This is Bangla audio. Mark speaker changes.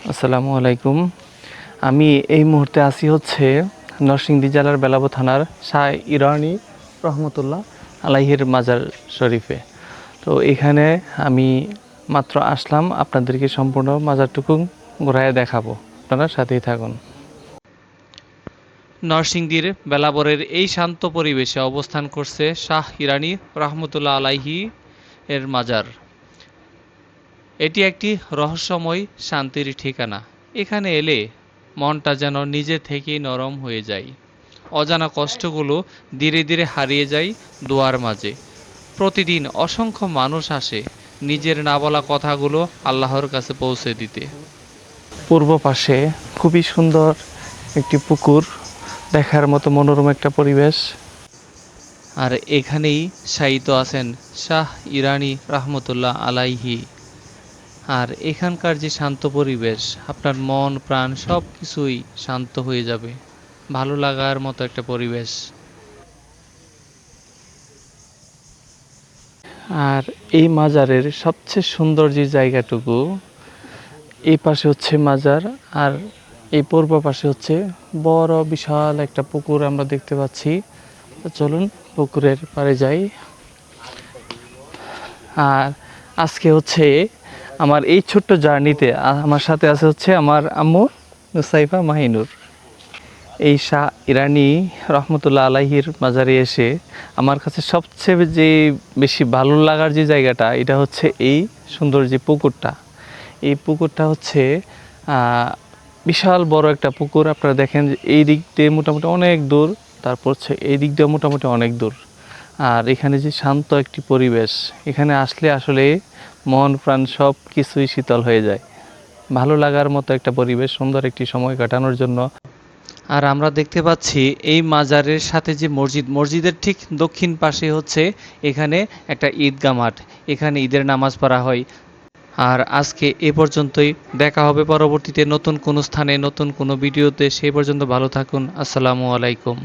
Speaker 1: আসসালামু আলাইকুম। আমি এই মুহূর্তে আছি হচ্ছে নরসিংদী জেলার বেলাব থানার শাহ ইরানি রহমতুল্লাহ আলাইহির মাজার শরীফে। তো এখানে আমি মাত্র আসলাম, আপনাদেরকে সম্পূর্ণ মাজারটুকু ঘুরায় দেখাবো, আপনারা সাথেই থাকুন। নরসিংদীর বেলাবরের এই শান্ত পরিবেশে অবস্থান করছে শাহ ইরানি রহমতুল্লাহ আলাইহি এর মাজার। এটি একটি রহস্যময় শান্তির ঠিকানা। এখানে এলে মনটা যেন নিজে থেকেই নরম হয়ে যায়। অজানা কষ্টগুলো ধীরে ধীরে হারিয়ে যায় দোয়ার মাঝে। প্রতিদিন অসংখ্য মানুষ আসে নিজের না বলা কথাগুলো আল্লাহর কাছে পৌঁছে দিতে। পূর্ব পাশে খুবই সুন্দর একটি পুকুর, দেখার মতো মনোরম একটা পরিবেশ। আর এখানেই শায়িত আছেন শাহ ইরানি রহমতুল্লাহ আলাইহি। আর এখানকার যে শান্ত পরিবেশ, আপনার মন প্রাণ সব কিছুই শান্ত হয়ে যাবে, ভালো লাগার মতো একটা পরিবেশ। আর এই মাজারের সবচেয়ে সুন্দর যে জায়গাটুকু, এই পাশে হচ্ছে মাজার, আর এই পূর্ব পাশে হচ্ছে বড় বিশাল একটা পুকুর আমরা দেখতে পাচ্ছি। তো চলুন পুকুরের পাড়ে যাই। আর আজকে হচ্ছে আমার এই ছোট্ট জার্নিতে আমার সাথে আছে হচ্ছে আমার আম্মু নুসাইফা মাহিনুর। এই শাহ ইরানি রহমতুল্লাহ আলাইহির মাজারে এসে আমার কাছে সবচেয়ে যে বেশি ভালো লাগার যে জায়গাটা, এটা হচ্ছে এই সুন্দর যে পুকুরটা। এই পুকুরটা হচ্ছে বিশাল বড় একটা পুকুর। আপনারা দেখেন যে এই দিক দিয়ে মোটামুটি অনেক দূর, তারপর হচ্ছে এই দিক দিয়ে মোটামুটি অনেক দূর। আর এখানে যে শান্ত একটি পরিবেশ, এখানে আসলে আসলে মন প্রাণ সব কিছুই শীতল হয়ে যায়। ভালো লাগার মতো একটা পরিবেশ, সুন্দর একটি সময় কাটানোর জন্য। আর আমরা দেখতে পাচ্ছি এই মাজারের সাথে যে মসজিদের ঠিক দক্ষিণ পাশে হচ্ছে এখানে একটা ঈদগাহ মাঠ, এখানে ঈদের নামাজ পড়া হয়। আর আজকে এ পর্যন্তই, দেখা হবে পরবর্তীতে নতুন কোনো স্থানে নতুন কোনো ভিডিওতে। সেই পর্যন্ত ভালো থাকুন। আসসালামু আলাইকুম।